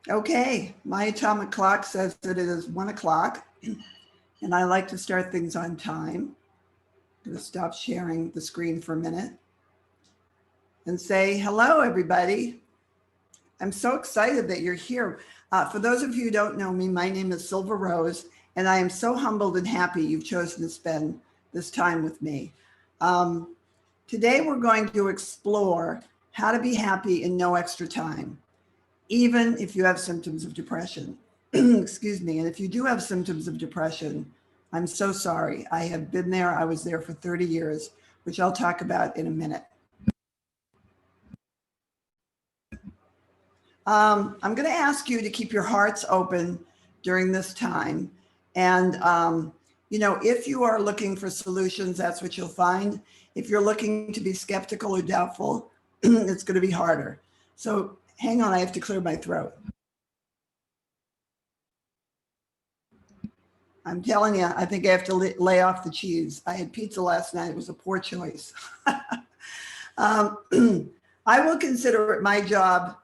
Okay, my atomic clock says that it is 1 o'clock, and I like to start things on time. I'm going to stop sharing the screen for a minute and say hello, everybody. I'm so excited that you're here. For those of you who don't know me, my name is Silva Rose, and I am so humbled and happy you've chosen to spend this time with me. Um, Today, we're going to explore how to be happy in no extra time, even if you have symptoms of depression. Excuse me. And if you do have symptoms of depression, I'm so sorry. I have been there. I was there for 30 years, which I'll talk about in a minute. I'm going to ask you to keep your hearts open during this time. And, if you are looking for solutions, that's what you'll find. If you're looking to be skeptical or doubtful, it's going to be harder. So hang on, I have to clear my throat. I'm telling you, I think I have to lay off the cheese. I had pizza last night. It was a poor choice. um, I will consider it my job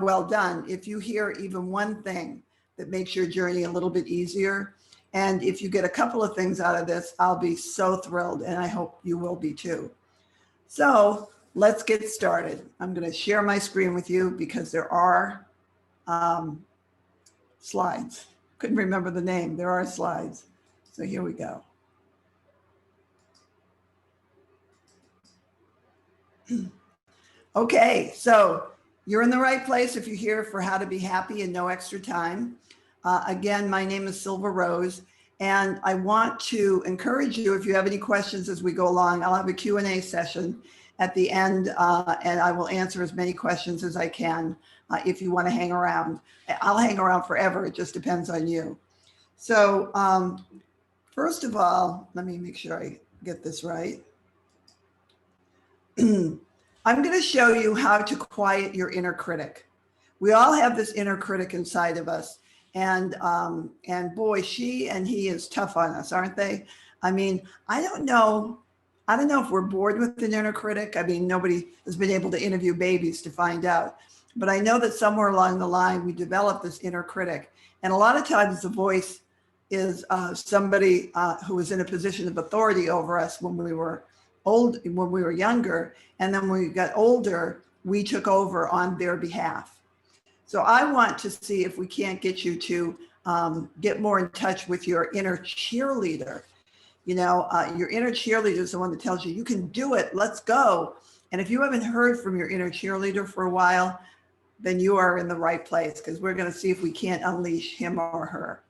well done if you hear even one thing that makes your journey a little bit easier. And if you get a couple of things out of this, I'll be so thrilled, and I hope you will be too. So let's get started. I'm going to share my screen with you because there are slides. Couldn't remember the name. There are slides. So here we go. Okay, so you're in the right place if you're here for how to be happy in no extra time. Again, my name is Silva Rose, and I want to encourage you, if you have any questions as we go along, I'll have a Q&A session at the end, and I will answer as many questions as I can if you want to hang around. I'll hang around forever. It just depends on you. So first of all, let me make sure I get this right. I'm going to show you how to quiet your inner critic. We all have this inner critic inside of us, and boy, she and he is tough on us, aren't they? I mean, I don't know if we're bored with an inner critic. I mean, nobody has been able to interview babies to find out, but I know that somewhere along the line we develop this inner critic, and a lot of times the voice is somebody who was in a position of authority over us when we were younger, and then when we got older, we took over on their behalf. So I want to see if we can't get you to get more in touch with your inner cheerleader. Your inner cheerleader is the one that tells you, you can do it, let's go. And if you haven't heard from your inner cheerleader for a while, then you are in the right place, because we're going to see if we can't unleash him or her.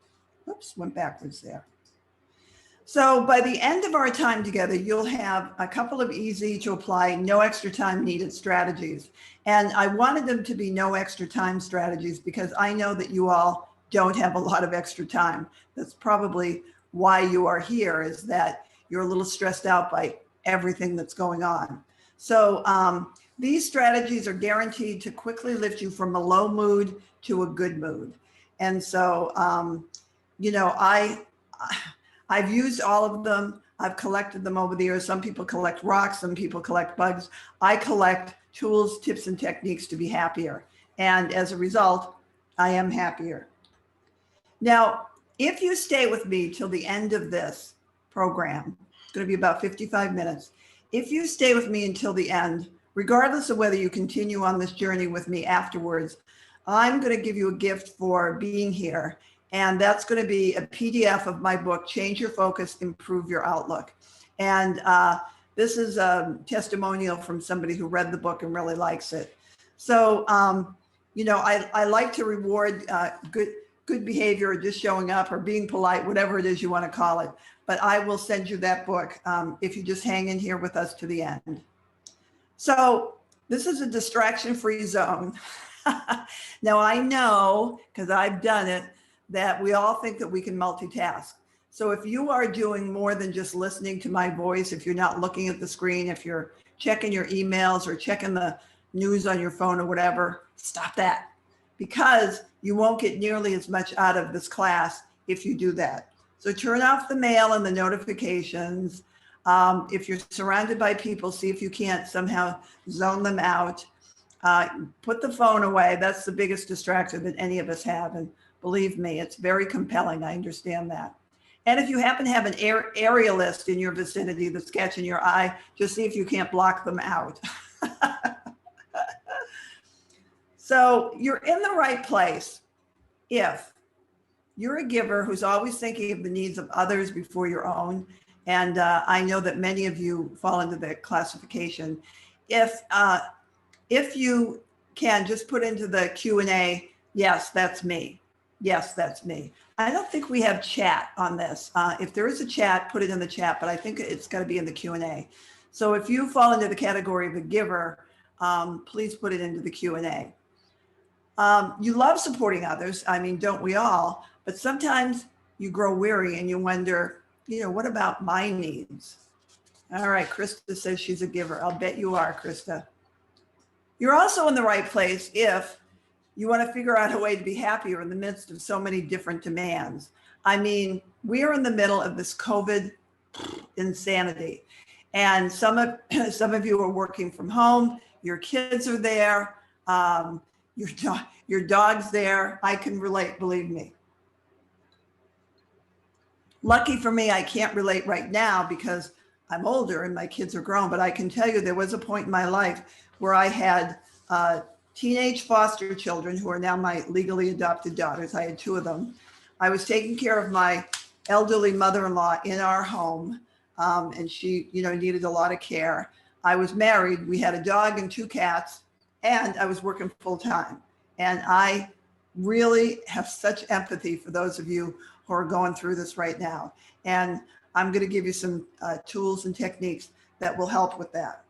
Oops, went backwards there. So by the end of our time together, you'll have a couple of easy to apply, no extra time needed strategies. And I wanted them to be no extra time strategies because I know that you all don't have a lot of extra time. That's probably why you are here, is that you're a little stressed out by everything that's going on. So these strategies are guaranteed to quickly lift you from a low mood to a good mood. And so, I've used all of them. I've collected them over the years. Some people collect rocks, some people collect bugs. I collect tools, tips, and techniques to be happier. And as a result, I am happier. Now, if you stay with me till the end of this program, it's going to be about 55 minutes. If you stay with me until the end, regardless of whether you continue on this journey with me afterwards, I'm going to give you a gift for being here. And that's going to be a PDF of my book, Change Your Focus, Improve Your Outlook. And this is a testimonial from somebody who read the book and really likes it. So, I like to reward good behavior, or just showing up, or being polite, whatever it is you want to call it. But I will send you that book if you just hang in here with us to the end. So this is a distraction-free zone. Now, I know, because I've done it, that we all think that we can multitask. So if you are doing more than just listening to my voice, if you're not looking at the screen, if you're checking your emails or checking the news on your phone or whatever, stop that, because you won't get nearly as much out of this class if you do that. So turn off the mail and the notifications. If you're surrounded by people, see if you can't somehow zone them out. Put the phone away. That's the biggest distractor that any of us have. And believe me, it's very compelling. I understand that. And if you happen to have an aerialist in your vicinity that's catching your eye, just see if you can't block them out. So you're in the right place if you're a giver who's always thinking of the needs of others before your own. And I know that many of you fall into that classification. If you can just put into the Q&A, yes, that's me. Yes, that's me. I don't think we have chat on this. If there is a chat, put it in the chat, but I think it's got to be in the Q&A. So if you fall into the category of a giver, please put it into the Q&A. You love supporting others. I mean, don't we all? But sometimes you grow weary and you wonder, what about my needs? All right, Krista says she's a giver. I'll bet you are, Krista. You're also in the right place if you want to figure out a way to be happier in the midst of so many different demands. I mean, we are in the middle of this COVID insanity. And some of you are working from home, your kids are there, your dog's there. I can relate, believe me. Lucky for me, I can't relate right now because I'm older and my kids are grown, but I can tell you there was a point in my life where I had teenage foster children who are now my legally adopted daughters. I had two of them. I was taking care of my elderly mother-in-law in our home, and she, needed a lot of care. I was married. We had a dog and two cats, and I was working full time. And I really have such empathy for those of you who are going through this right now. And I'm going to give you some tools and techniques that will help with that.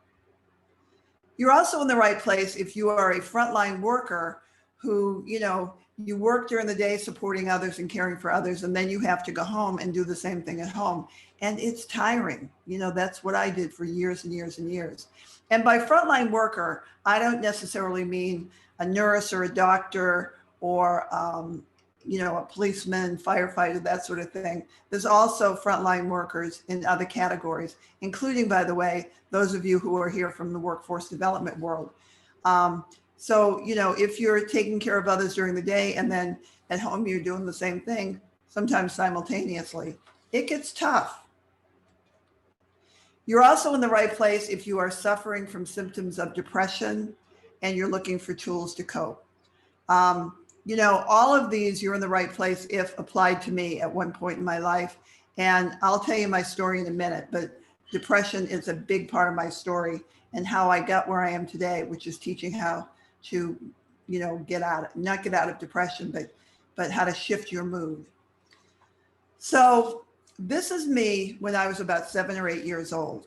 You're also in the right place if you are a frontline worker who, you work during the day supporting others and caring for others, and then you have to go home and do the same thing at home. And it's tiring. That's what I did for years and years and years. And by frontline worker, I don't necessarily mean a nurse or a doctor or, a policeman, firefighter, that sort of thing. There's also frontline workers in other categories, including, by the way, those of you who are here from the workforce development world. So, if you're taking care of others during the day and then at home you're doing the same thing, sometimes simultaneously, it gets tough. You're also in the right place if you are suffering from symptoms of depression and you're looking for tools to cope. All of these, you're in the right place if applied to me at one point in my life. And I'll tell you my story in a minute, but depression is a big part of my story and how I got where I am today, which is teaching how to, not get out of depression, but how to shift your mood. So this is me when I was about 7 or 8 years old.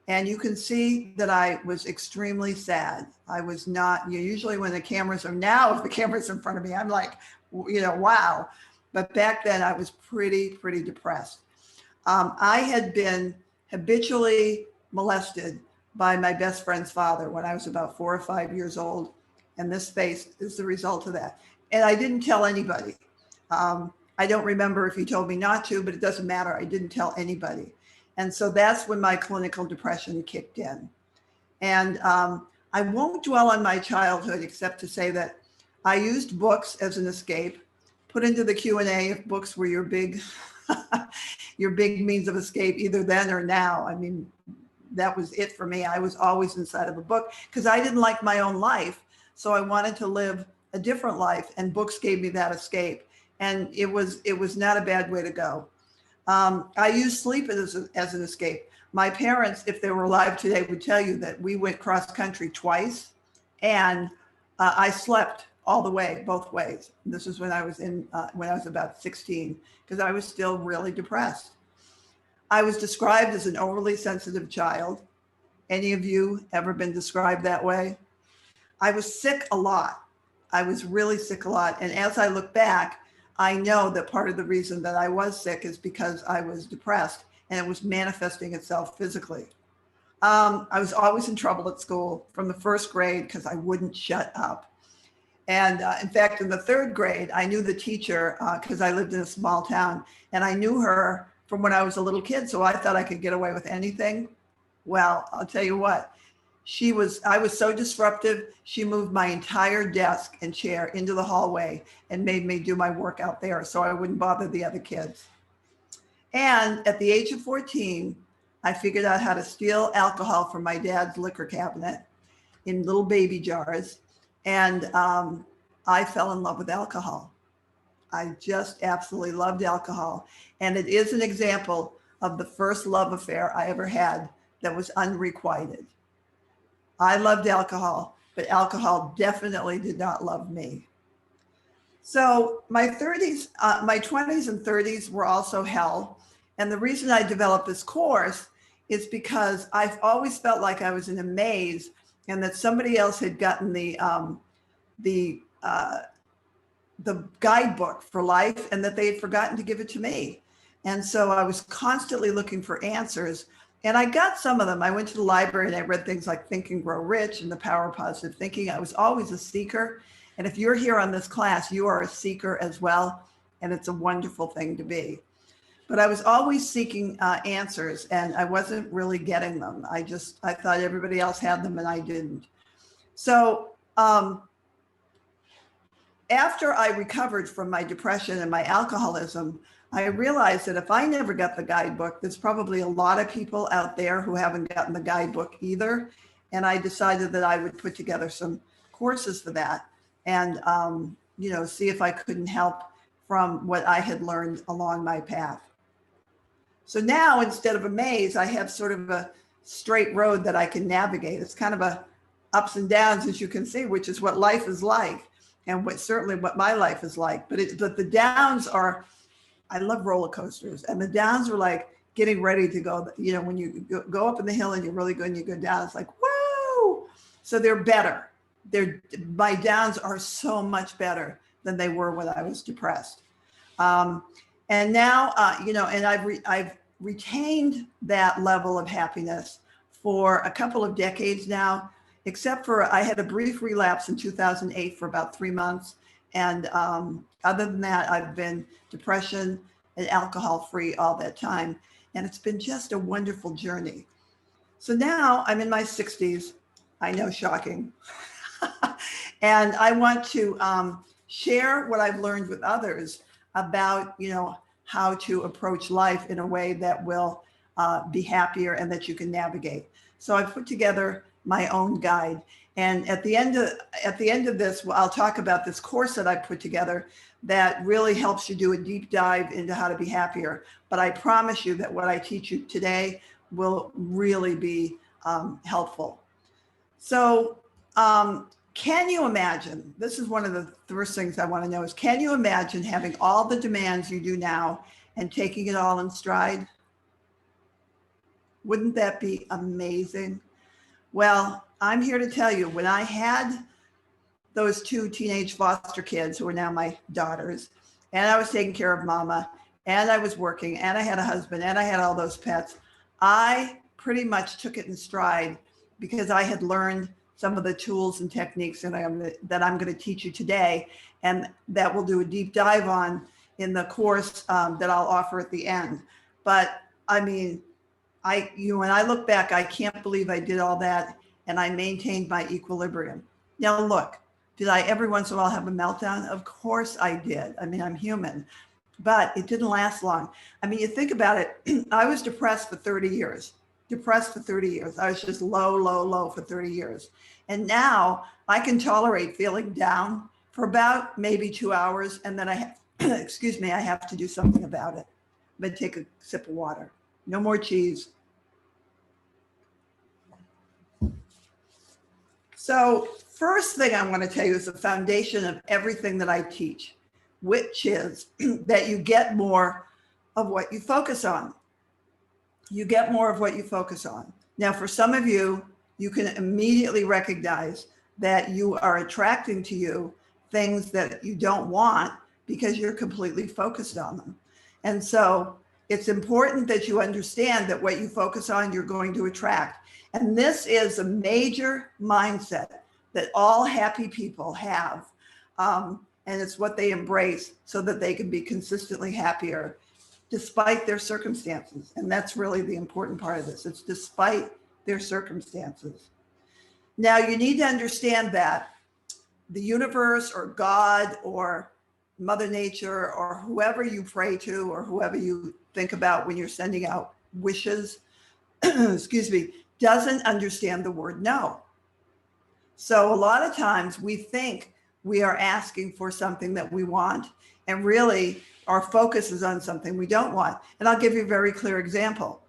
And you can see that I was extremely sad. I was not, usually when the cameras are now, if the camera's in front of me, I'm like, wow. But back then I was pretty depressed. I had been habitually molested by my best friend's father when I was about 4 or 5 years old. And this face is the result of that. And I didn't tell anybody. I don't remember if he told me not to, but it doesn't matter. I didn't tell anybody. And so that's when my clinical depression kicked in. And I won't dwell on my childhood except to say that I used books as an escape, put into the Q&A if books were your big, your big means of escape, either then or now. I mean, that was it for me. I was always inside of a book because I didn't like my own life. So I wanted to live a different life, and books gave me that escape. And it was not a bad way to go. I used sleep as an escape. My parents, if they were alive today, would tell you that we went cross country twice, and I slept all the way, both ways. This was when I was about 16, because I was still really depressed. I was described as an overly sensitive child. Any of you ever been described that way? I was sick a lot. I was really sick a lot. And as I look back, I know that part of the reason that I was sick is because I was depressed and it was manifesting itself physically. I was always in trouble at school from the first grade because I wouldn't shut up. And in fact, in the third grade, I knew the teacher because I lived in a small town, and I knew her from when I was a little kid. So I thought I could get away with anything. Well, I'll tell you what, I was so disruptive. She moved my entire desk and chair into the hallway and made me do my work out there so I wouldn't bother the other kids. And at the age of 14, I figured out how to steal alcohol from my dad's liquor cabinet in little baby jars. And I fell in love with alcohol. I just absolutely loved alcohol. And it is an example of the first love affair I ever had that was unrequited. I loved alcohol, but alcohol definitely did not love me. So my 20s and 30s were also hell. And the reason I developed this course is because I've always felt like I was in a maze and that somebody else had gotten the guidebook for life and that they had forgotten to give it to me. And so I was constantly looking for answers. And I got some of them. I went to the library and I read things like Think and Grow Rich and The Power of Positive Thinking. I was always a seeker. And if you're here on this class, you are a seeker as well. And it's a wonderful thing to be. But I was always seeking answers and I wasn't really getting them. I thought everybody else had them and I didn't. So after I recovered from my depression and my alcoholism, I realized that if I never got the guidebook, there's probably a lot of people out there who haven't gotten the guidebook either. And I decided that I would put together some courses for that and, see if I couldn't help from what I had learned along my path. So now instead of a maze, I have sort of a straight road that I can navigate. It's kind of a ups and downs, as you can see, which is what life is like and certainly what my life is like. But the downs are, I love roller coasters, and the downs are like getting ready to go, when you go up in the hill and you're really good and you go down, it's like, whoa. So they're better. My downs are so much better than they were when I was depressed. And now, and I've retained that level of happiness for a couple of decades now, except for I had a brief relapse in 2008 for about 3 months. And other than that, I've been depression and alcohol free all that time. And it's been just a wonderful journey. So now I'm in my 60s. I know, shocking. And I want to share what I've learned with others about, how to approach life in a way that will be happier and that you can navigate. So I've put together my own guide. And at the end of this, I'll talk about this course that I put together that really helps you do a deep dive into how to be happier. But I promise you that what I teach you today will really be helpful. So can you imagine, this is one of the first things I want to know is, can you imagine having all the demands you do now and taking it all in stride? Wouldn't that be amazing? Well, I'm here to tell you, when I had those 2 teenage foster kids who are now my daughters, and I was taking care of mama, and I was working, and I had a husband, and I had all those pets, I pretty much took it in stride because I had learned some of the tools and techniques that I'm going to teach you today, and that we'll do a deep dive on in the course that I'll offer at the end. But I mean, when I look back, I can't believe I did all that and I maintained my equilibrium. Now look, did I every once in a while have a meltdown? Of course I did. I mean, I'm human, but it didn't last long. I mean, you think about it, I was depressed for 30 years. I was just low for 30 years. And now I can tolerate feeling down for about maybe 2 hours. And then I have to do something about it. I'm going to take a sip of water. No more cheese. So first thing I want to tell you is the foundation of everything that I teach, which is that you get more of what you focus on. You get more of what you focus on. Now, for some of you, you can immediately recognize that you are attracting to you things that you don't want because you're completely focused on them. And so it's important that you understand that what you focus on, you're going to attract. And this is a major mindset that all happy people have. And it's what they embrace so that they can be consistently happier despite their circumstances. And that's really the important part of this. It's despite their circumstances. Now, you need to understand that the universe or God or Mother Nature or whoever you pray to or whoever you think about when you're sending out wishes, excuse me, doesn't understand the word no. So a lot of times we think we are asking for something that we want, and really our focus is on something we don't want. And I'll give you a very clear example.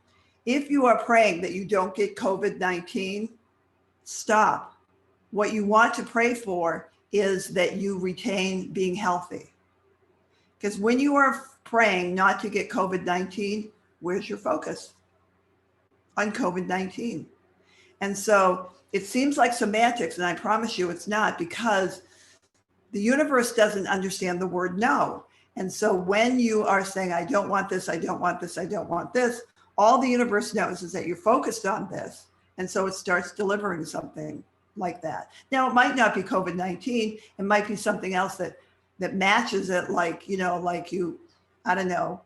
If you are praying that you don't get COVID-19, stop. What you want to pray for is that you retain being healthy. Because when you are praying not to get COVID-19, where's your focus? On COVID-19. And so it seems like semantics, and I promise you it's not, because the universe doesn't understand the word no. And so when you are saying, I don't want this, I don't want this, I don't want this, all the universe knows is that you're focused on this. And so it starts delivering something like that. Now, it might not be COVID-19. It might be something else that matches it, like, like you, I don't know,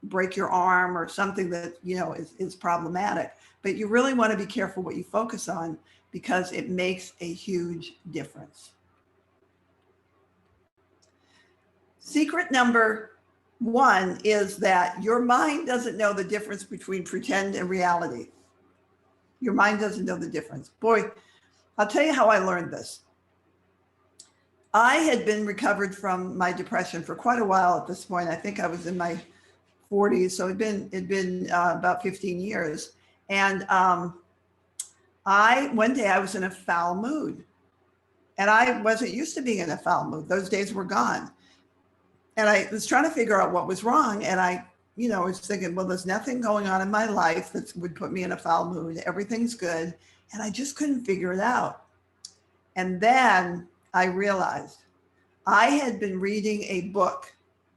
break your arm or something that, is problematic. But you really want to be careful what you focus on, because it makes a huge difference. Secret number 1 is that your mind doesn't know the difference between pretend and reality. Your mind doesn't know the difference. Boy, I'll tell you how I learned this. I had been recovered from my depression for quite a while at this point. I think I was in my 40s, so it'd been about 15 years. And one day I was in a foul mood, and I wasn't used to being in a foul mood. Those days were gone. And I was trying to figure out what was wrong. And I was thinking, well, there's nothing going on in my life that would put me in a foul mood. Everything's good. And I just couldn't figure it out. And then I realized I had been reading a book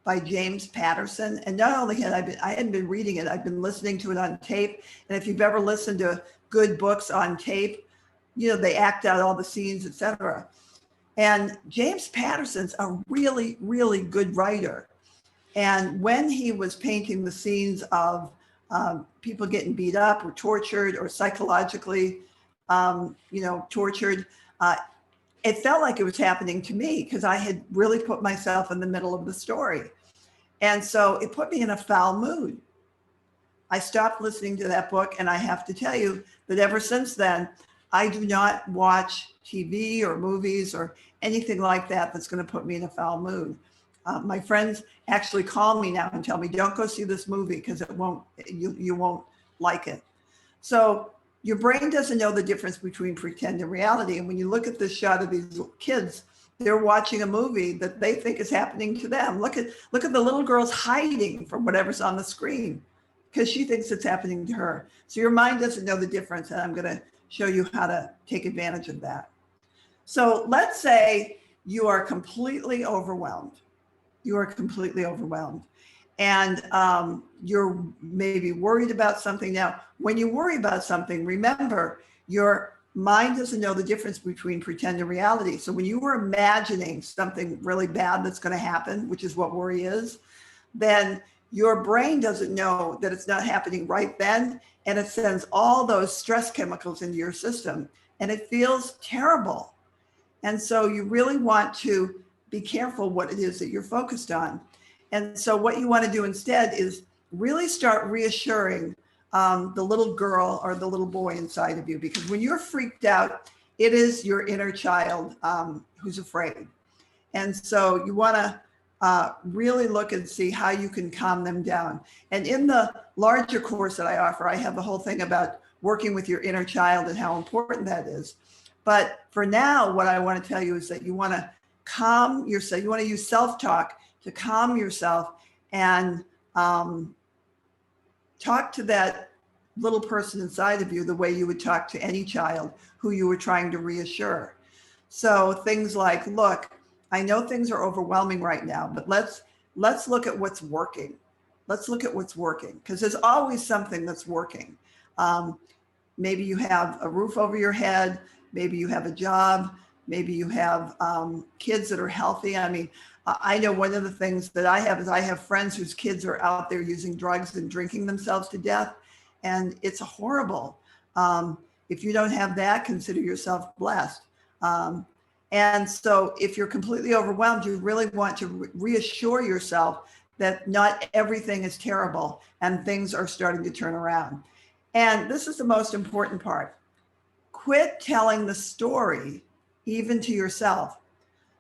by James Patterson. And not only I hadn't been reading it, I've been listening to it on tape. And if you've ever listened to good books on tape, they act out all the scenes, etc. And James Patterson's a really, really good writer. And when he was painting the scenes of people getting beat up or tortured or psychologically, tortured, it felt like it was happening to me, because I had really put myself in the middle of the story. And so it put me in a foul mood. I stopped listening to that book. And I have to tell you that ever since then, I do not watch TV or movies or anything like that that's going to put me in a foul mood. My friends actually call me now and tell me, don't go see this movie because you won't like it. So your brain doesn't know the difference between pretend and reality. And when you look at this shot of these kids, they're watching a movie that they think is happening to them. Look at the little girl's hiding from whatever's on the screen because she thinks it's happening to her. So your mind doesn't know the difference. And I'm going to show you how to take advantage of that. So let's say you are completely overwhelmed. You are completely overwhelmed. And you're maybe worried about something. Now, when you worry about something, remember, your mind doesn't know the difference between pretend and reality. So when you were imagining something really bad that's going to happen, which is what worry is, then your brain doesn't know that it's not happening right then. And it sends all those stress chemicals into your system. And it feels terrible. And so you really want to be careful what it is that you're focused on. And so what you want to do instead is really start reassuring the little girl or the little boy inside of you, because when you're freaked out, it is your inner child who's afraid. And so you want to really look and see how you can calm them down. And in the larger course that I offer, I have the whole thing about working with your inner child and how important that is. But for now, what I want to tell you is that you want to calm yourself. You want to use self-talk to calm yourself and talk to that little person inside of you the way you would talk to any child who you were trying to reassure. So things like, look, I know things are overwhelming right now, but let's look at what's working. Let's look at what's working, because there's always something that's working. Maybe you have a roof over your head. Maybe you have a job. Maybe you have kids that are healthy. I mean, I know one of the things that I have is I have friends whose kids are out there using drugs and drinking themselves to death. And it's horrible. If you don't have that, consider yourself blessed. And so if you're completely overwhelmed, you really want to reassure yourself that not everything is terrible and things are starting to turn around. And this is the most important part. Quit telling the story, even to yourself.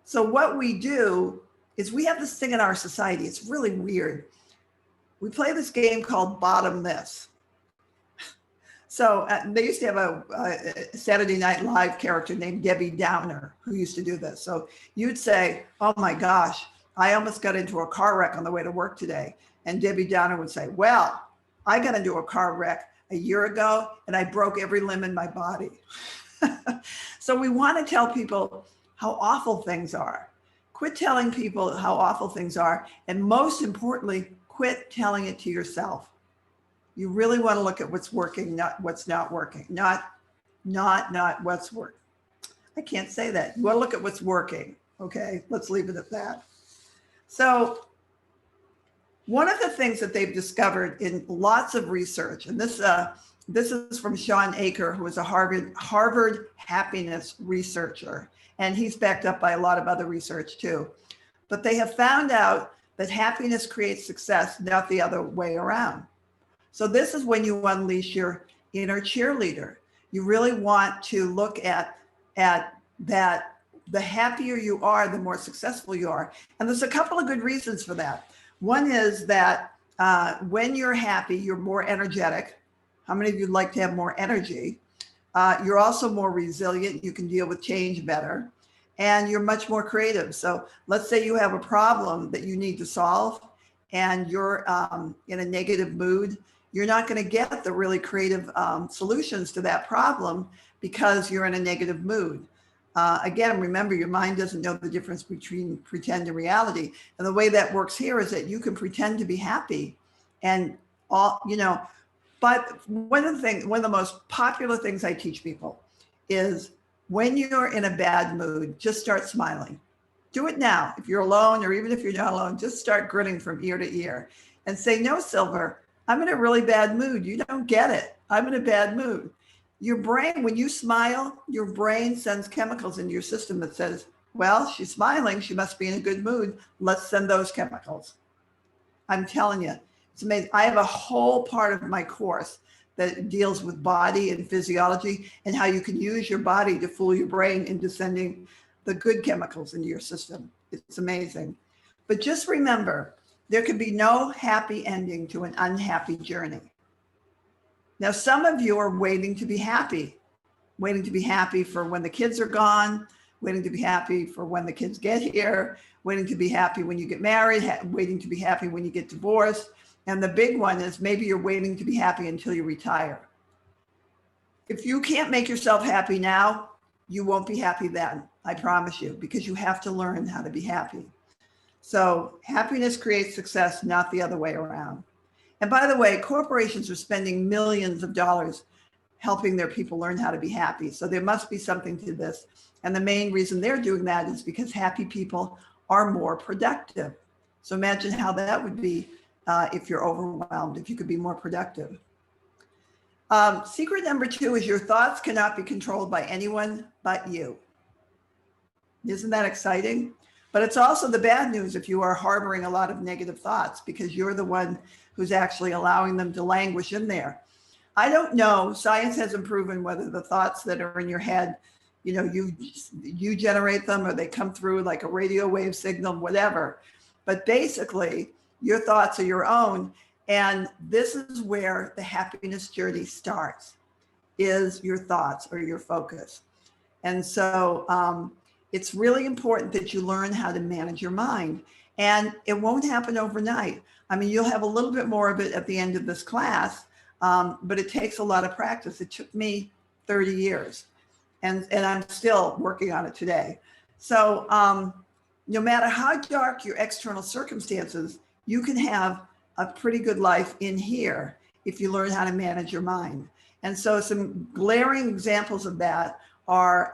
So what we do is we have this thing in our society. It's really weird. We play this game called Bottom This. So they used to have a Saturday Night Live character named Debbie Downer who used to do this. So you'd say, oh my gosh, I almost got into a car wreck on the way to work today. And Debbie Downer would say, well, I got into a car wreck a year ago and I broke every limb in my body. So we want to tell people how awful things are. Quit telling people how awful things are. And most importantly, quit telling it to yourself. You really want to look at what's working, not what's not working, not what's working. I can't say that. You want to look at what's working. Okay, let's leave it at that. So one of the things that they've discovered in lots of research, and this is from Sean Aker, who is a Harvard happiness researcher, and he's backed up by a lot of other research too. But they have found out that happiness creates success, not the other way around. So this is when you unleash your inner cheerleader. You really want to look at that. The happier you are, the more successful you are. And there's a couple of good reasons for that. One is that when you're happy, you're more energetic. How many of you would like to have more energy? You're also more resilient. You can deal with change better. And you're much more creative. So let's say you have a problem that you need to solve and you're in a negative mood. You're not going to get the really creative solutions to that problem because you're in a negative mood. Again, remember, your mind doesn't know the difference between pretend and reality. And the way that works here is that you can pretend to be happy and all, but one of the most popular things I teach people is when you're in a bad mood, just start smiling. Do it now. If you're alone, or even if you're not alone, just start grinning from ear to ear and say, no, Silver, I'm in a really bad mood. You don't get it. I'm in a bad mood. Your brain, when you smile, your brain sends chemicals into your system that says, well, she's smiling. She must be in a good mood. Let's send those chemicals. I'm telling you, it's amazing. I have a whole part of my course that deals with body and physiology and how you can use your body to fool your brain into sending the good chemicals into your system. It's amazing. But just remember, there can be no happy ending to an unhappy journey. Now, some of you are waiting to be happy for when the kids are gone, waiting to be happy for when the kids get here, waiting to be happy when you get married, waiting to be happy when you get divorced. And the big one is maybe you're waiting to be happy until you retire. If you can't make yourself happy now, you won't be happy then, I promise you, because you have to learn how to be happy. So happiness creates success, not the other way around. And by the way, corporations are spending millions of dollars helping their people learn how to be happy. So there must be something to this. And the main reason they're doing that is because happy people are more productive. So imagine how that would be if you're overwhelmed, if you could be more productive. Secret number 2 is your thoughts cannot be controlled by anyone but you. Isn't that exciting? But it's also the bad news if you are harboring a lot of negative thoughts, because you're the one who's actually allowing them to languish in there. I don't know, science hasn't proven whether the thoughts that are in your head, you generate them or they come through like a radio wave signal, whatever. But basically, your thoughts are your own. And this is where the happiness journey starts, is your thoughts or your focus. And so it's really important that you learn how to manage your mind. And it won't happen overnight. I mean, you'll have a little bit more of it at the end of this class, but it takes a lot of practice. It took me 30 years and I'm still working on it today. So no matter how dark your external circumstances, you can have a pretty good life in here if you learn how to manage your mind. And so some glaring examples of that are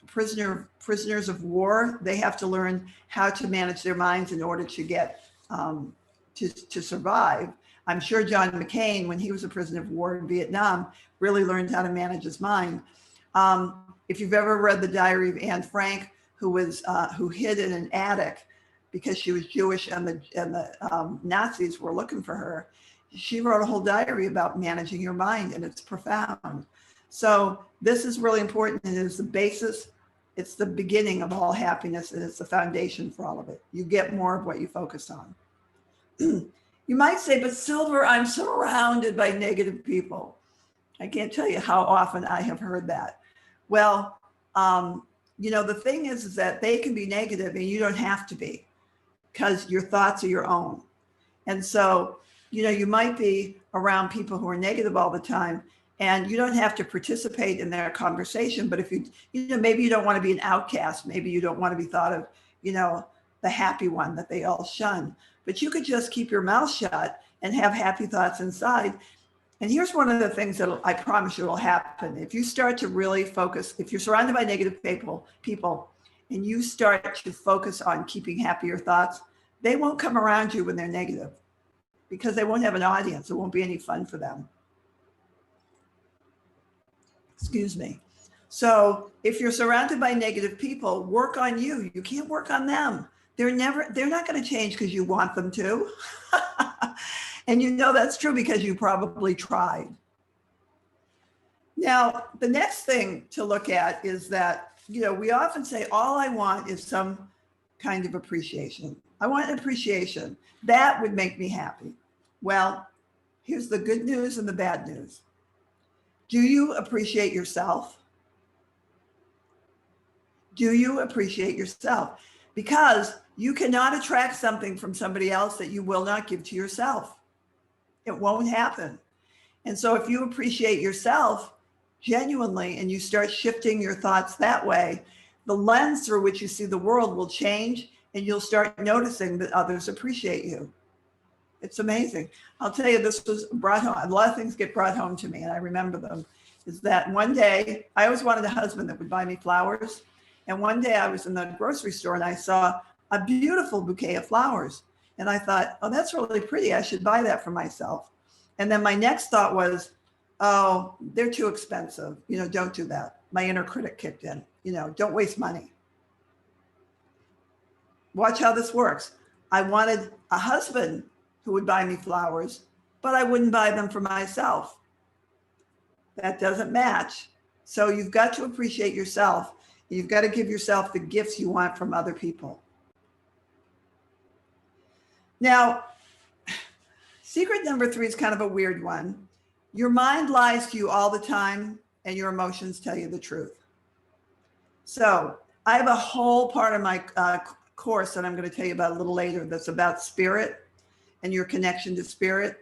prisoners of war. They have to learn how to manage their minds in order to get to survive. I'm sure John McCain, when he was a prisoner of war in Vietnam, really learned how to manage his mind. If you've ever read the diary of Anne Frank, who hid in an attic because she was Jewish and the Nazis were looking for her, she wrote a whole diary about managing your mind, and it's profound. So this is really important. It is the basis. It's the beginning of all happiness, and it's the foundation for all of it. You get more of what you focus on. You might say, but Silver, I'm surrounded by negative people. I can't tell you how often I have heard that. Well, the thing is that they can be negative and you don't have to be, because your thoughts are your own. And so, you might be around people who are negative all the time, and you don't have to participate in their conversation. But if maybe you don't want to be an outcast, maybe you don't want to be thought of, the happy one that they all shun, but you could just keep your mouth shut and have happy thoughts inside. And here's one of the things that I promise you will happen. If you start to really focus, if you're surrounded by negative people, and you start to focus on keeping happier thoughts, they won't come around you when they're negative, because they won't have an audience. It won't be any fun for them. Excuse me. So if you're surrounded by negative people, work on you. You can't work on them. They're not going to change because you want them to. And that's true because you probably tried. Now, the next thing to look at is that, we often say, all I want is some kind of appreciation. I want appreciation. That would make me happy. Well, here's the good news and the bad news. Do you appreciate yourself? Do you appreciate yourself? Because you cannot attract something from somebody else that you will not give to yourself. It won't happen. And so if you appreciate yourself genuinely and you start shifting your thoughts that way, the lens through which you see the world will change, and you'll start noticing that others appreciate you. It's amazing. I'll tell you, this was brought home. A lot of things get brought home to me, and I remember them. Is that one day, I always wanted a husband that would buy me flowers. And one day I was in the grocery store and I saw a beautiful bouquet of flowers. And I thought, oh, that's really pretty. I should buy that for myself. And then my next thought was, oh, they're too expensive. Don't do that. My inner critic kicked in. Don't waste money. Watch how this works. I wanted a husband who would buy me flowers, but I wouldn't buy them for myself. That doesn't match. So you've got to appreciate yourself. You've got to give yourself the gifts you want from other people. Now, secret number 3 is kind of a weird one. Your mind lies to you all the time, and your emotions tell you the truth. So I have a whole part of my course that I'm going to tell you about a little later that's about spirit and your connection to spirit.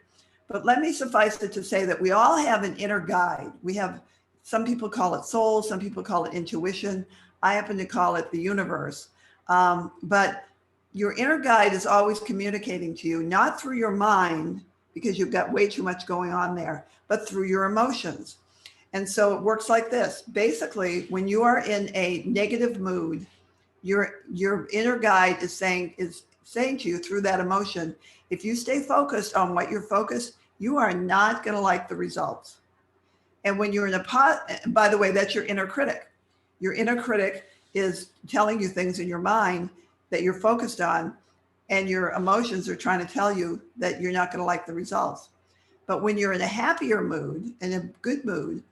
But let me suffice it to say that we all have an inner guide. Some people call it soul, some people call it intuition. I happen to call it the universe. But your inner guide is always communicating to you, not through your mind, because you've got way too much going on there, but through your emotions. And so it works like this. Basically, when you are in a negative mood, your inner guide is saying to you through that emotion, if you stay focused on what you're focused, you are not going to like the results. And when you're by the way, that's your inner critic. Your inner critic is telling you things in your mind that you're focused on, and your emotions are trying to tell you that you're not going to like the results. But when you're in a happier mood, in a good mood,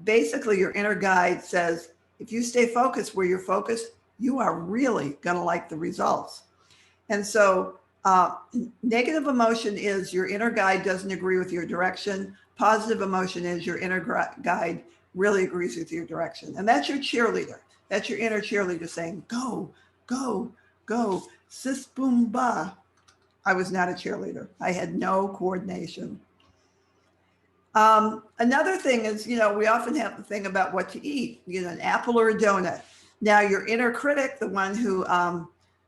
basically your inner guide says, if you stay focused where you're focused, you are really going to like the results. And so negative emotion is your inner guide doesn't agree with your direction. Positive emotion is your inner guide really agrees with your direction. And that's your cheerleader. That's your inner cheerleader saying, go, go, go, sis boom ba. I was not a cheerleader. I had no coordination. Another thing is, we often have the thing about what to eat, an apple or a donut. Now your inner critic, the one who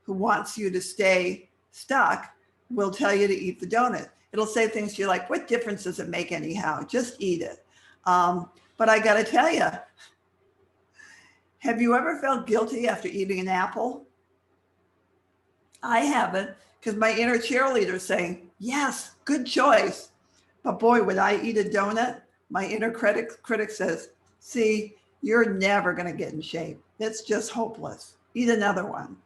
wants you to stay stuck, will tell you to eat the donut. It'll say things to you like, what difference does it make anyhow? Just eat it. But I got to tell you, have you ever felt guilty after eating an apple? I haven't. because my inner cheerleader is saying, yes, good choice. But boy, when I eat a donut, my inner critic says, see, you're never going to get in shape. It's just hopeless. Eat another one.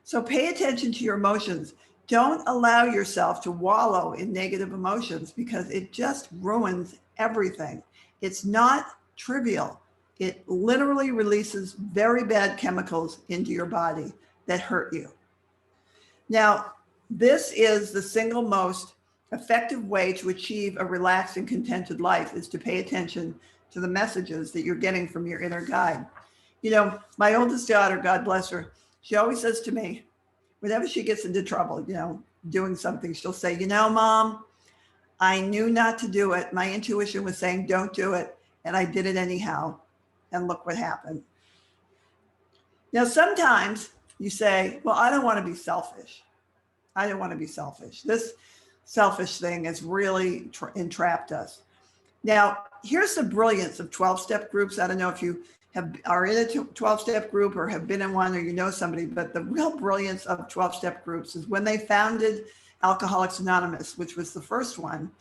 So pay attention to your emotions. Don't allow yourself to wallow in negative emotions because it just ruins everything. It's not trivial. It literally releases very bad chemicals into your body that hurt you. Now, this is the single most effective way to achieve a relaxed and contented life, is to pay attention to the messages that you're getting from your inner guide. You know, my oldest daughter, God bless her, she always says to me, whenever she gets into trouble, doing something, she'll say, Mom, I knew not to do it. My intuition was saying, don't do it. And I did it anyhow. And look what happened. Now, sometimes you say, well, I don't want to be selfish. I don't want to be selfish. This selfish thing has really entrapped us. Now, here's the brilliance of 12-step groups. I don't know if you are in a 12-step group or have been in one or you know somebody, but the real brilliance of 12-step groups is when they founded Alcoholics Anonymous, which was the first one.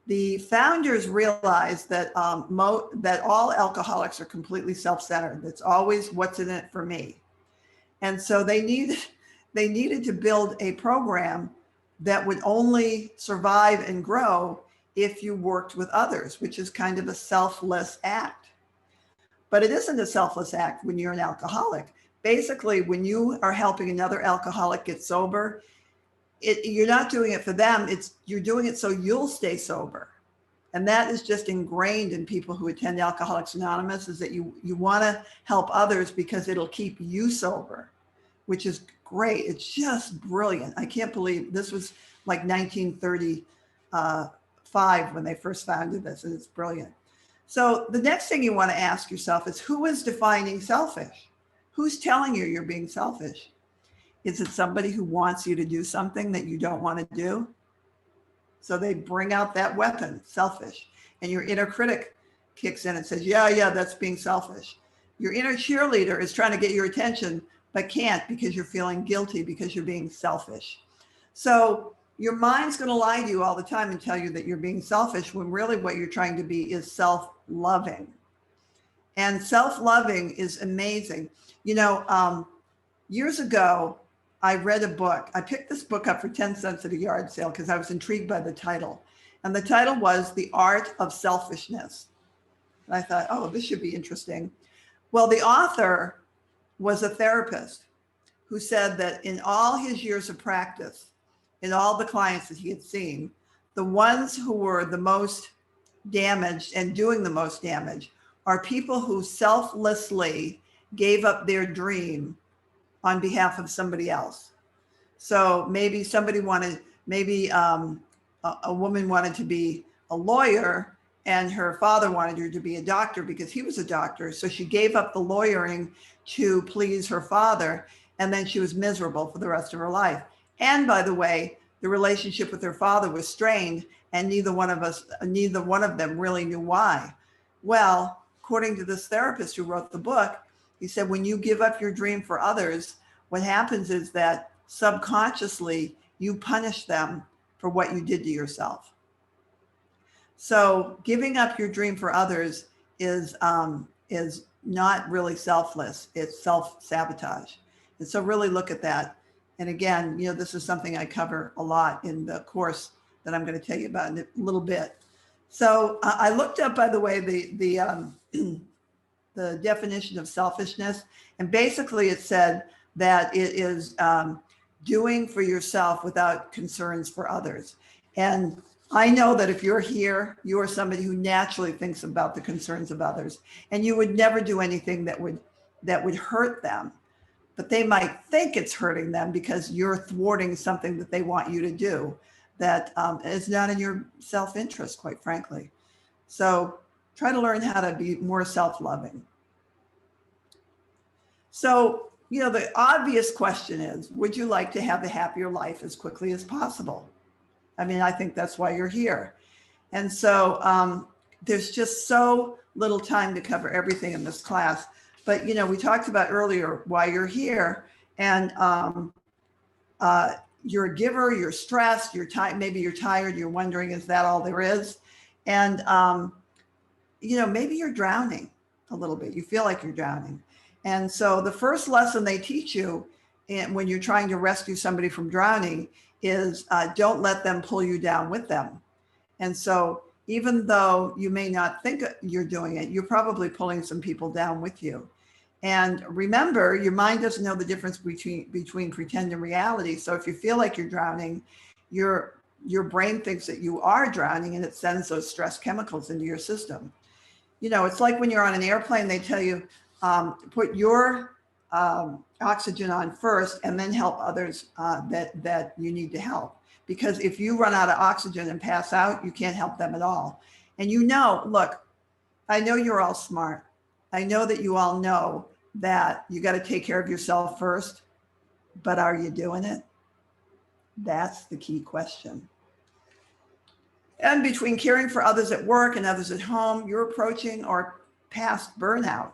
The founders realized that that all alcoholics are completely self-centered. It's always what's in it for me. And so they needed to build a program that would only survive and grow if you worked with others, which is kind of a selfless act. But it isn't a selfless act when you're an alcoholic. Basically, when you are helping another alcoholic get sober, you're not doing it for them. You're doing it so you'll stay sober. And that is just ingrained in people who attend Alcoholics Anonymous, is that you want to help others because it'll keep you sober, which is great. It's just brilliant. I can't believe this was like 1935 when they first founded this, and it's brilliant. So the next thing you want to ask yourself is, who is defining selfish? Who's telling you you're being selfish? Is it somebody who wants you to do something that you don't want to do? So they bring out that weapon, selfish. And your inner critic kicks in and says, yeah, that's being selfish. Your inner cheerleader is trying to get your attention, but can't because you're feeling guilty because you're being selfish. So your mind's going to lie to you all the time and tell you that you're being selfish, when really what you're trying to be is self-loving. And self-loving is amazing. Years ago, I read a book. I picked this book up for 10 cents at a yard sale because I was intrigued by the title. And the title was The Art of Selfishness. And I thought, oh, this should be interesting. Well, the author was a therapist who said that in all his years of practice, in all the clients that he had seen, the ones who were the most damaged and doing the most damage are people who selflessly gave up their dream on behalf of somebody else. So maybe a woman wanted to be a lawyer and her father wanted her to be a doctor because he was a doctor. So she gave up the lawyering to please her father, and then she was miserable for the rest of her life. And by the way, the relationship with her father was strained, and neither one of them really knew why. Well, according to this therapist who wrote the book, he said, when you give up your dream for others, what happens is that subconsciously you punish them for what you did to yourself. So giving up your dream for others is not really selfless. It's self-sabotage. And so really look at that. And again, this is something I cover a lot in the course that I'm going to tell you about in a little bit. So I looked up, by the way, the definition of selfishness. And basically it said that it is doing for yourself without concerns for others. And I know that if you're here, you are somebody who naturally thinks about the concerns of others, and you would never do anything that would hurt them, but they might think it's hurting them because you're thwarting something that they want you to do that is not in your self-interest, quite frankly. So try to learn how to be more self-loving. So, the obvious question is, would you like to have a happier life as quickly as possible? I mean, I think that's why you're here. And so there's just so little time to cover everything in this class. But, we talked about earlier why you're here. And, you're a giver, you're stressed, you're tired, maybe you're tired, you're wondering, is that all there is? And, maybe you're drowning a little bit. You feel like you're drowning. And so the first lesson they teach you when you're trying to rescue somebody from drowning is don't let them pull you down with them. And so even though you may not think you're doing it, you're probably pulling some people down with you. And remember, your mind doesn't know the difference between pretend and reality. So if you feel like you're drowning, your brain thinks that you are drowning, and it sends those stress chemicals into your system. It's like when you're on an airplane, they tell you, put your oxygen on first and then help others that you need to help. Because if you run out of oxygen and pass out, you can't help them at all. And look, I know you're all smart. I know that you all know that you got to take care of yourself first, but are you doing it? That's the key question. And between caring for others at work and others at home, you're approaching or past burnout.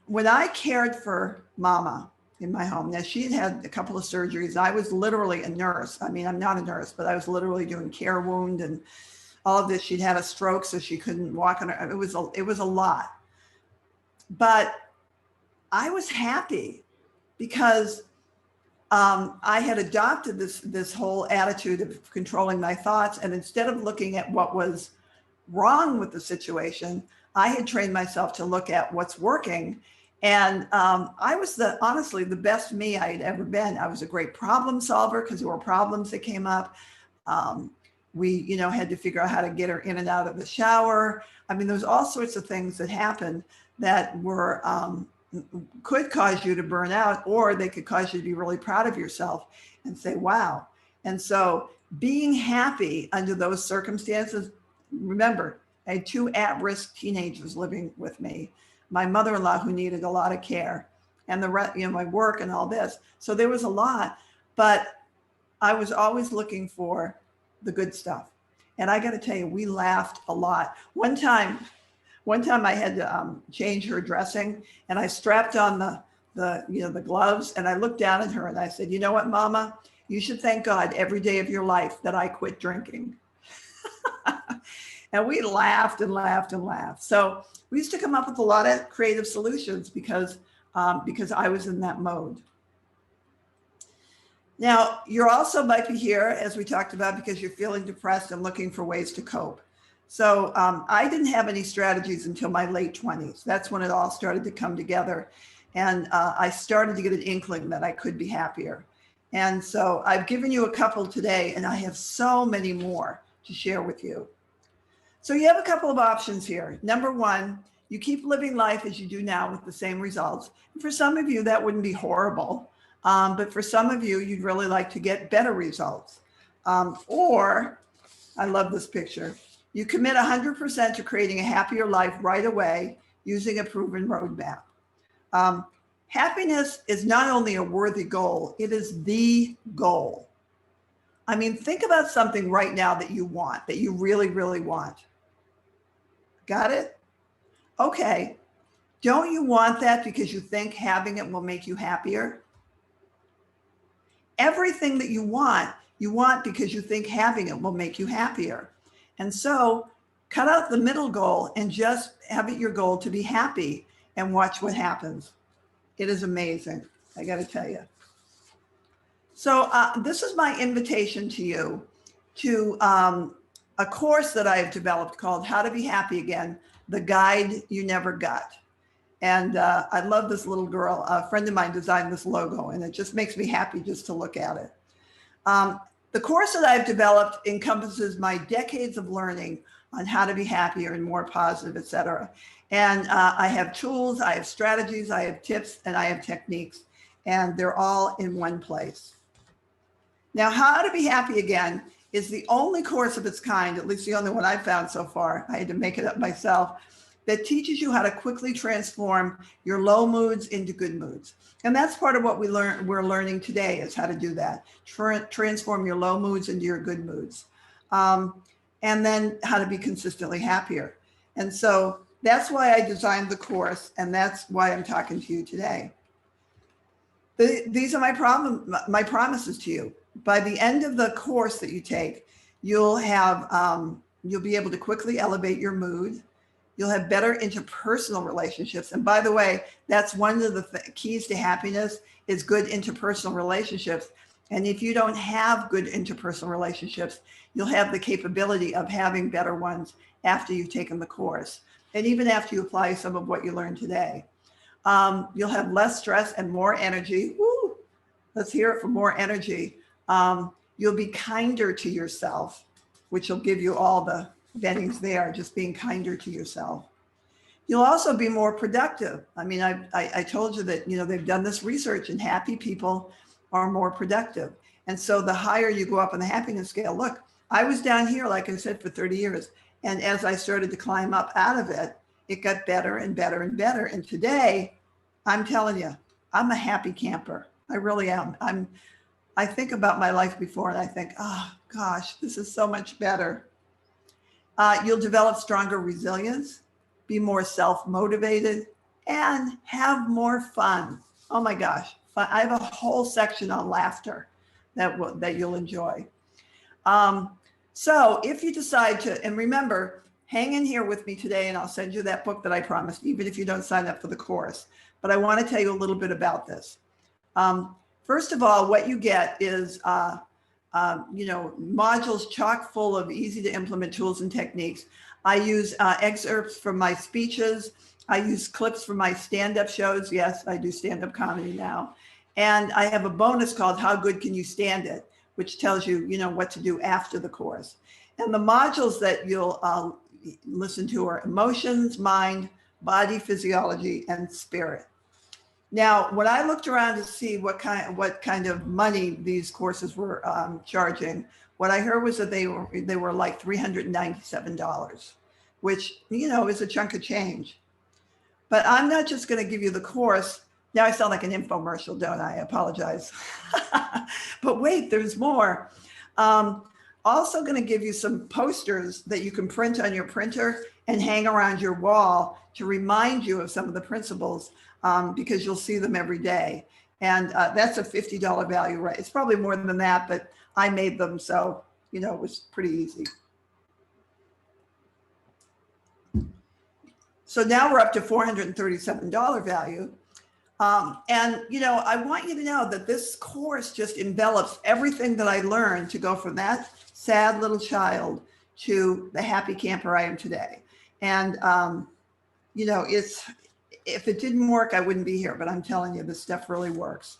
When I cared for Mama in my home, now she had a couple of surgeries. I was literally a nurse. I mean, I'm not a nurse, but I was literally doing care wound and all of this. She'd had a stroke, so she couldn't walk on her. It was a lot. But I was happy because I had adopted this whole attitude of controlling my thoughts. And instead of looking at what was wrong with the situation, I had trained myself to look at what's working. And I was honestly the best me I had ever been. I was a great problem solver because there were problems that came up. We, had to figure out how to get her in and out of the shower. I mean, there was all sorts of things that happened that were could cause you to burn out, or they could cause you to be really proud of yourself and say, wow. And so being happy under those circumstances, remember, I had 2 at-risk teenagers living with me, my mother-in-law who needed a lot of care, and the rest, my work and all this. So there was a lot, but I was always looking for the good stuff. And I got to tell you, we laughed a lot. One time I had to change her dressing, and I strapped on the gloves, and I looked down at her and I said, you know what, Mama, you should thank God every day of your life that I quit drinking. And we laughed and laughed and laughed. So we used to come up with a lot of creative solutions because I was in that mode. Now, you're also might be here, as we talked about, because you're feeling depressed and looking for ways to cope. So I didn't have any strategies until my late 20s. That's when it all started to come together. And I started to get an inkling that I could be happier. And so I've given you a couple today, and I have so many more to share with you. So you have a couple of options here. Number one, you keep living life as you do now with the same results. And for some of you, that wouldn't be horrible. But for some of you, you'd really like to get better results. Or, I love this picture, you commit 100% to creating a happier life right away using a proven roadmap. Happiness is not only a worthy goal, it is the goal. I mean, think about something right now that you want, that you really, really want. Got it? Okay. Don't you want that because you think having it will make you happier? Everything that you want because you think having it will make you happier. And so cut out the middle goal and just have it your goal to be happy and watch what happens. It is amazing, I got to tell you. So this is my invitation to you to a course that I've developed called How to Be Happy Again, the guide you never got. And I love this little girl. A friend of mine designed this logo, and it just makes me happy just to look at it. The course that I've developed encompasses my decades of learning on how to be happier and more positive, et cetera. And I have tools, I have strategies, I have tips, and I have techniques, and they're all in one place. Now, How to Be Happy Again is the only course of its kind, at least the only one I've found so far, I had to make it up myself, that teaches you how to quickly transform your low moods into good moods. And that's part of what we're learning today is how to do that. Transform your low moods into your good moods. And then how to be consistently happier. And so that's why I designed the course, and that's why I'm talking to you today. These are my promises to you. By the end of the course that you take, you'll be able to quickly elevate your mood. You'll have better interpersonal relationships. And by the way, that's one of the keys to happiness is good interpersonal relationships. And if you don't have good interpersonal relationships, you'll have the capability of having better ones after you've taken the course. And even after you apply some of what you learned today. You'll have less stress and more energy. Woo! Let's hear it for more energy. You'll be kinder to yourself, which will give you all the bettings there, just being kinder to yourself. You'll also be more productive. I mean, I told you that, they've done this research and happy people are more productive. And so the higher you go up on the happiness scale, look, I was down here, like I said, for 30 years. And as I started to climb up out of it, it got better and better and better. And today, I'm telling you, I'm a happy camper. I really am. I think about my life before and I think, oh gosh, this is so much better. You'll develop stronger resilience, be more self-motivated, and have more fun. Oh my gosh, fun. I have a whole section on laughter that you'll enjoy. So if you decide to, and remember, hang in here with me today and I'll send you that book that I promised, even if you don't sign up for the course. But I want to tell you a little bit about this. First of all, what you get is modules chock full of easy to implement tools and techniques. I use excerpts from my speeches. I use clips from my stand-up shows. Yes, I do stand-up comedy now. And I have a bonus called How Good Can You Stand It, which tells you, what to do after the course. And the modules that you'll listen to are emotions, mind, body, physiology, and spirit. Now, when I looked around to see what kind of money these courses were charging, what I heard was that they were like $397, which, is a chunk of change. But I'm not just going to give you the course. Now I sound like an infomercial, don't I? I apologize. But wait, there's more. Also going to give you some posters that you can print on your printer and hang around your wall to remind you of some of the principles, because you'll see them every day. And that's a $50 value, right? It's probably more than that, but I made them, so, it was pretty easy. So now we're up to $437 value. And, I want you to know that this course just envelops everything that I learned to go from that sad little child to the happy camper I am today. And, if it didn't work, I wouldn't be here, but I'm telling you, this stuff really works.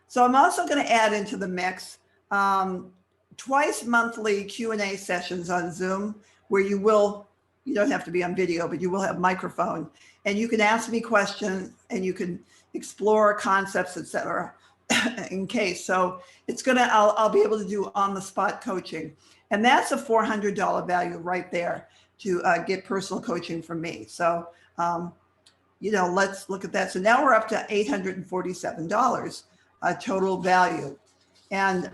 So I'm also going to add into the mix twice monthly Q&A sessions on Zoom, where you don't have to be on video, but you will have microphone, and you can ask me questions and you can explore concepts, etc. in case. So I'll be able to do on the spot coaching. And that's a $400 value right there to get personal coaching from me. So, let's look at that. So now we're up to $847 total value. And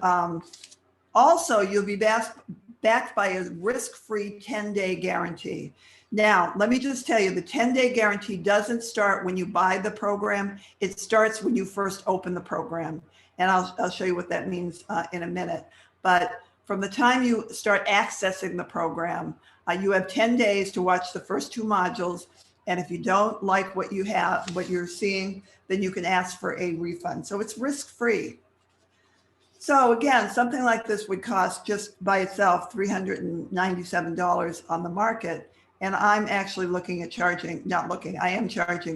also you'll be backed by a risk-free 10-day guarantee. Now, let me just tell you, the 10-day guarantee doesn't start when you buy the program. It starts when you first open the program. And I'll show you what that means in a minute. But from the time you start accessing the program, you have 10 days to watch the first 2 modules. And if you don't like what you're seeing, then you can ask for a refund. So it's risk-free. So again, something like this would cost just by itself $397 on the market. And I'm actually I am charging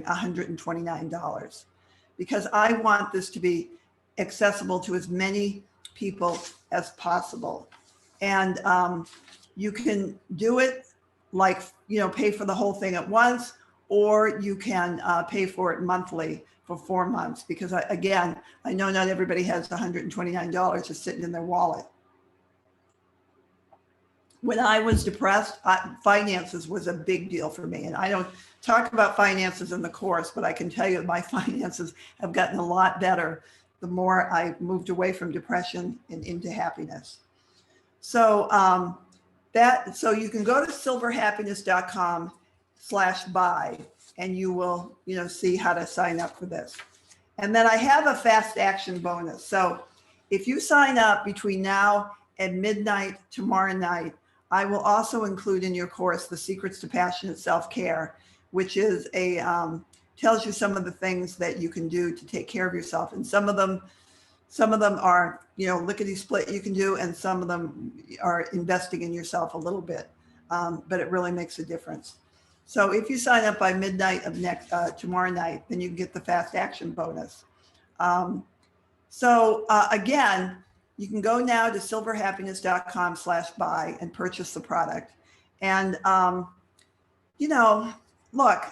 $129 because I want this to be accessible to as many people as possible. And you can do it like, pay for the whole thing at once, or you can pay for it monthly for 4 months, because I know not everybody has $129 just sitting in their wallet. When I was depressed, finances was a big deal for me. And I don't talk about finances in the course, but I can tell you my finances have gotten a lot better the more I moved away from depression and into happiness. So so you can go to silverhappiness.com/buy and you will, see how to sign up for this. And then I have a fast action bonus. So if you sign up between now and midnight tomorrow night, I will also include in your course, The Secrets to Passionate Self-Care, which is tells you some of the things that you can do to take care of yourself. And some of them are, lickety split you can do, and some of them are investing in yourself a little bit. But it really makes a difference. So if you sign up by midnight of tomorrow night, then you can get the fast action bonus. Again, you can go now to silverhappiness.com/buy and purchase the product. And, look,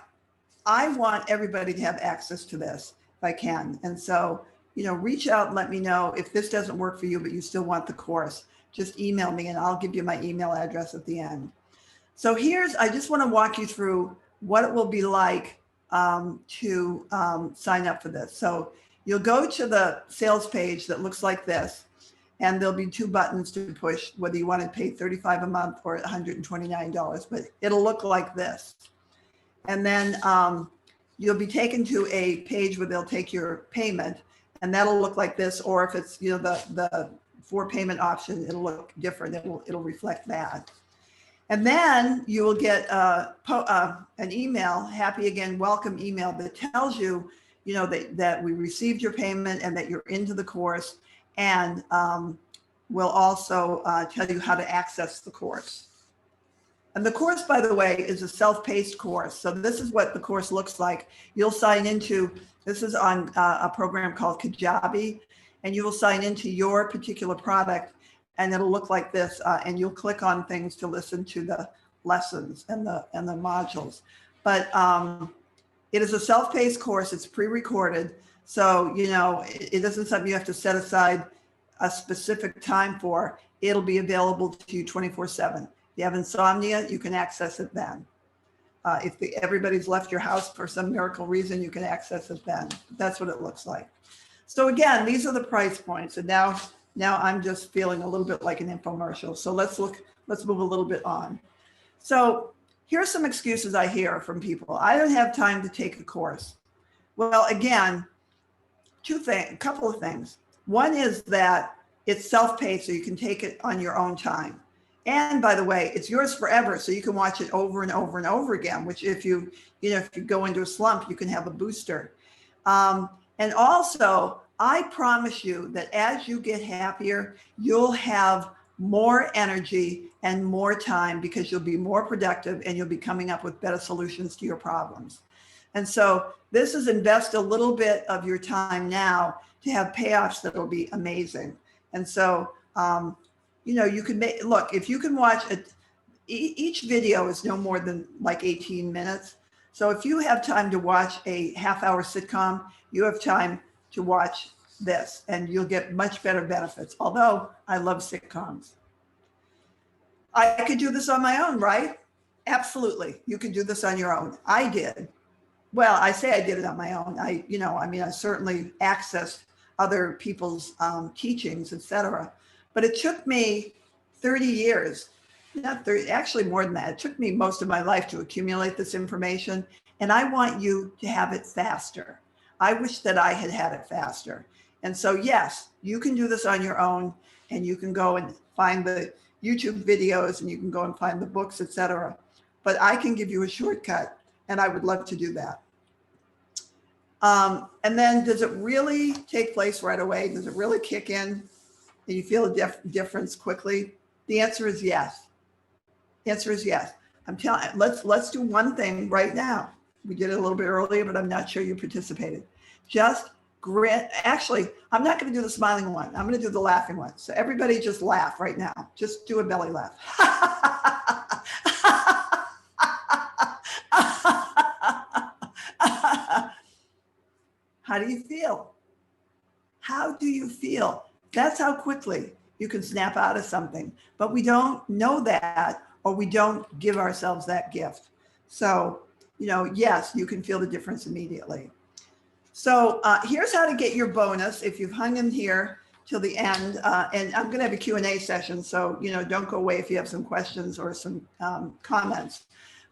I want everybody to have access to this if I can. And so, reach out and let me know if this doesn't work for you, but you still want the course. Just email me and I'll give you my email address at the end. So I just want to walk you through what it will be like to sign up for this. So you'll go to the sales page that looks like this, and there'll be 2 buttons to push, whether you want to pay $35 a month or $129, but it'll look like this. And then you'll be taken to a page where they'll take your payment, and that'll look like this. Or if it's, the 4 payment option, it'll look different. It'll reflect that. And then you will get an email, Happy Again Welcome email, that tells you, that we received your payment and that you're into the course, and will also tell you how to access the course. And the course, by the way, is a self-paced course. So this is what the course looks like. You'll sign into, this is on a program called Kajabi, and you will sign into your particular product, and it'll look like this, and you'll click on things to listen to the lessons and the modules. But it is a self-paced course. It's pre-recorded. So, it isn't something you have to set aside a specific time for. It'll be available to you 24/7. If you have insomnia, you can access it then. If everybody's left your house for some miracle reason, you can access it then. That's what it looks like. So again, these are the price points. And now I'm just feeling a little bit like an infomercial. So let's move a little bit on. So here's some excuses I hear from people. I don't have time to take a course. Well, again, a couple of things. One is that it's self-paced, so you can take it on your own time. And by the way, it's yours forever, so you can watch it over and over and over again, which if you go into a slump, you can have a booster. And also, I promise you that as you get happier, you'll have more energy and more time, because you'll be more productive and you'll be coming up with better solutions to your problems. And so this is invest a little bit of your time now to have payoffs that will be amazing. And so, you can look, if you can watch it, each video is no more than like 18 minutes. So if you have time to watch a half-hour sitcom, you have time to watch this, and you'll get much better benefits. Although I love sitcoms. I could do this on my own, right? Absolutely. You can do this on your own. I did. Well, I say I did it on my own. I certainly accessed other people's teachings, etc. But it took me 30 years, not 30, actually more than that. It took me most of my life to accumulate this information. And I want you to have it faster. I wish that I had it faster. And so, yes, you can do this on your own, and you can go and find the YouTube videos, and you can go and find the books, etc. But I can give you a shortcut, and I would love to do that. And then, does it really take place right away? Does it really kick in? Do you feel a difference quickly? The answer is yes. The answer is yes. I'm telling you, let's do one thing right now. We did it a little bit earlier, but I'm not sure you participated. Just grin. Actually, I'm not going to do the smiling one. I'm going to do the laughing one. So everybody just laugh right now. Just do a belly laugh. How do you feel? How do you feel? That's how quickly you can snap out of something. But we don't know that, or we don't give ourselves that gift. So, yes, you can feel the difference immediately. So here's how to get your bonus if you've hung in here till the end. And I'm going to have a Q&A session. So, don't go away if you have some questions or some comments.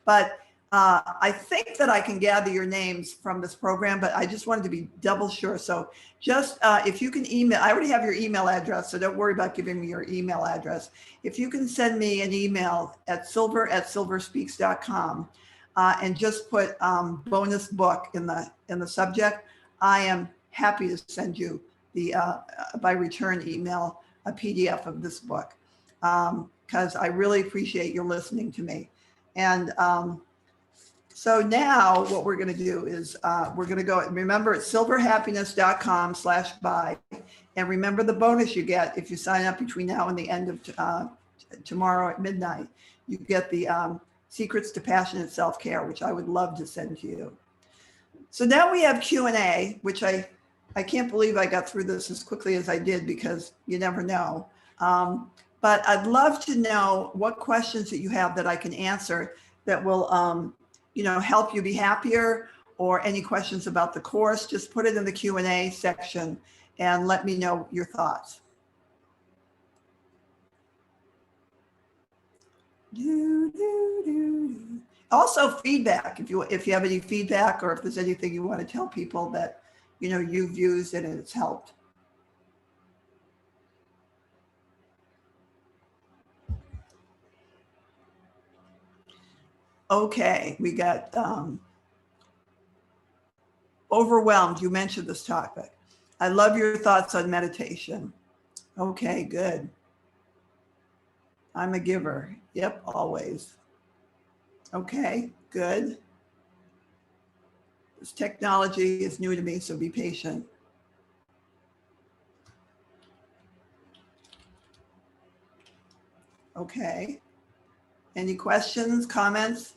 But I think that I can gather your names from this program, but I just wanted to be double sure. So just if you can email, I already have your email address, so don't worry about giving me your email address. If you can send me an email at silver@silverspeaks.com and just put bonus book in the subject, I am happy to send you the by return email a PDF of this book because I really appreciate your listening to me. And so now what we're going to do is we're going to go, remember it's silverhappiness.com/buy. And remember the bonus you get if you sign up between now and the end of tomorrow at midnight. You get the Secrets to Passionate Self-Care, which I would love to send to you. So now we have Q&A, which I can't believe I got through this as quickly as I did because you never know. But I'd love to know what questions that you have that I can answer that will help you be happier, or any questions about the course. Just put it in the Q&A section and let me know your thoughts. Also feedback, if you have any feedback, or if there's anything you want to tell people that you've used and it's helped. Okay, we got overwhelmed. You mentioned this topic. I love your thoughts on meditation. Okay, good. I'm a giver. Yep, always. Okay, good. This technology is new to me, so be patient. Okay. Any questions, comments?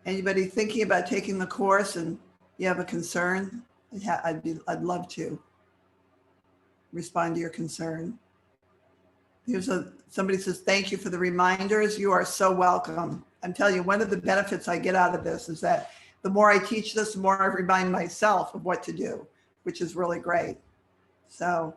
Anybody thinking about taking the course and you have a concern? I'd love to respond to your concern. Somebody says, thank you for the reminders. You are so welcome. I'm telling you, one of the benefits I get out of this is that the more I teach this, the more I remind myself of what to do, which is really great. So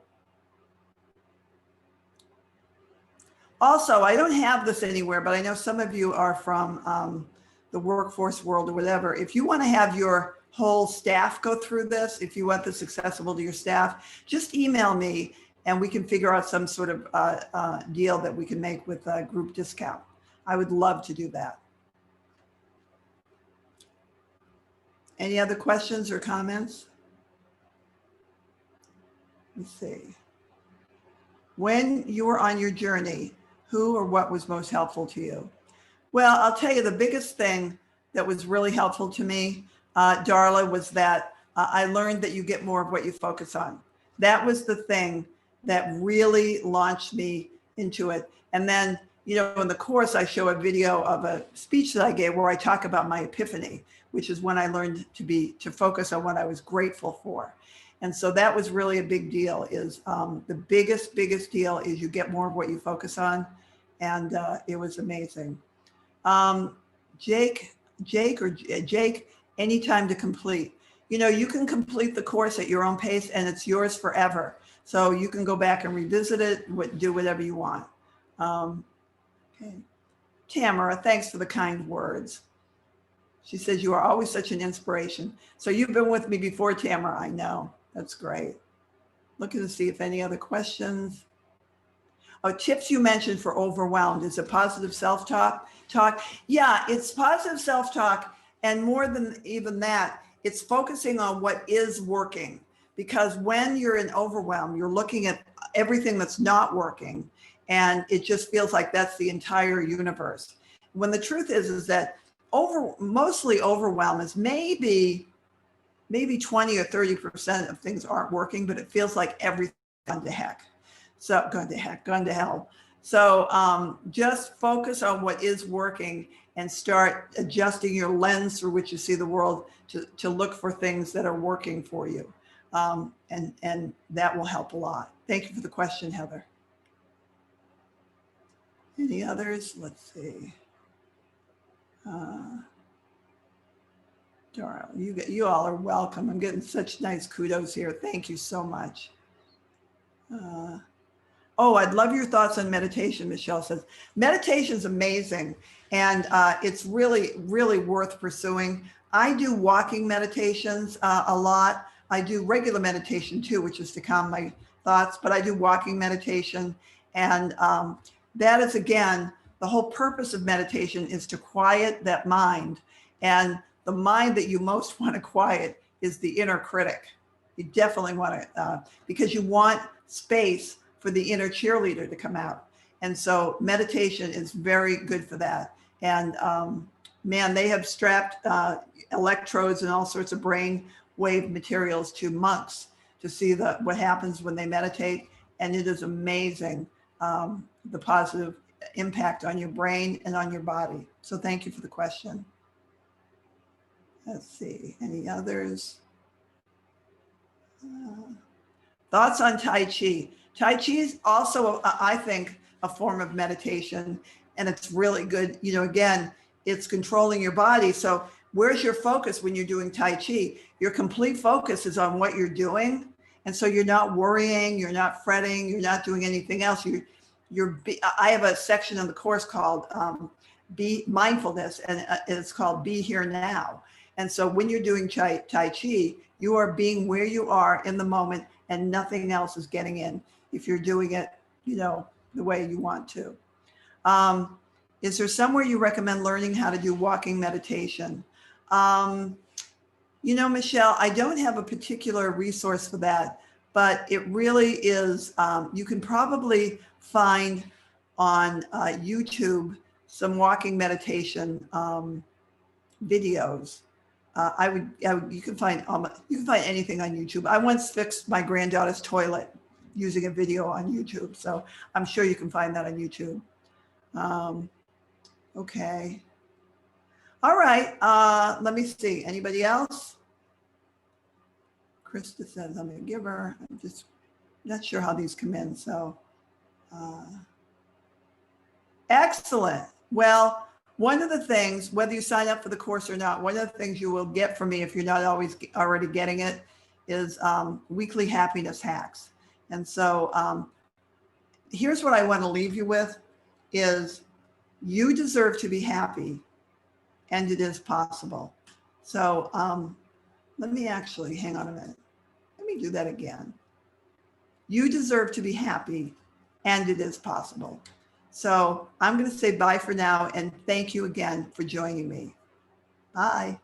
also, I don't have this anywhere, but I know some of you are from the workforce world or whatever. If you want to have your whole staff go through this, if you want this accessible to your staff, just email me and we can figure out some sort of deal that we can make with a group discount. I would love to do that. Any other questions or comments? Let's see. When you were on your journey, who or what was most helpful to you? Well, I'll tell you the biggest thing that was really helpful to me, Darla, was that I learned that you get more of what you focus on. That was the thing that really launched me into it. And then, in the course, I show a video of a speech that I gave where I talk about my epiphany, which is when I learned to focus on what I was grateful for. And so that was really a big deal, is the biggest deal is you get more of what you focus on. And it was amazing. Jake, anytime to complete. You can complete the course at your own pace and it's yours forever. So you can go back and revisit it, do whatever you want. Okay. Tamara, thanks for the kind words. She says, you are always such an inspiration. So you've been with me before, Tamara, I know. That's great. Looking to see if any other questions. Oh, tips you mentioned for overwhelmed. Is it positive self-talk? Yeah, it's positive self-talk. And more than even that, it's focusing on what is working. Because when you're in overwhelm, you're looking at everything that's not working. And it just feels like that's the entire universe. When the truth is that mostly overwhelm is maybe 20 or 30% of things aren't working, but it feels like everything's gone to heck. So gone to hell. So just focus on what is working and start adjusting your lens through which you see the world to look for things that are working for you. And that will help a lot. Thank you for the question, Heather. Any others? Let's see. Dara, you all are welcome. I'm getting such nice kudos here. Thank you so much. Oh, I'd love your thoughts on meditation, Michelle says. Meditation is amazing, and it's really, really worth pursuing. I do walking meditations a lot. I do regular meditation too, which is to calm my thoughts, but I do walking meditation. And that is, again, the whole purpose of meditation is to quiet that mind. And the mind that you most want to quiet is the inner critic. You definitely want to, because you want space for the inner cheerleader to come out. And so meditation is very good for that. And man, they have strapped electrodes and all sorts of brain wave materials to monks to see what happens when they meditate. And it is amazing, the positive impact on your brain and on your body. So thank you for the question. Let's see, any others? Thoughts on Tai Chi? Tai Chi is also, I think, a form of meditation, and it's really good. You know, again, it's controlling your body. So where's your focus when you're doing Tai Chi? Your complete focus is on what you're doing. And so you're not worrying, you're not fretting, you're not doing anything else. I have a section in the course called Be Mindfulness, and it's called Be Here Now. And so when you're doing Tai Chi, you are being where you are in the moment, and nothing else is getting in if you're doing it, you know, the way you want to. Is there somewhere you recommend learning how to do walking meditation? You know, Michelle, I don't have a particular resource for that, but it really is, you can probably find on YouTube some walking meditation videos. You can find anything on YouTube. I once fixed my granddaughter's toilet using a video on YouTube, so I'm sure you can find that on YouTube. Okay. All right. Let me see. Anybody else? Krista says I'm a giver. I'm just not sure how these come in. So, excellent. Well, one of the things, whether you sign up for the course or not, one of the things you will get from me if you're not already getting it is weekly happiness hacks. And so here's what I want to leave you with is you deserve to be happy, and it is possible. So let me actually, hang on a minute. Let me do that again. You deserve to be happy, and it is possible. So I'm going to say bye for now, and thank you again for joining me. Bye.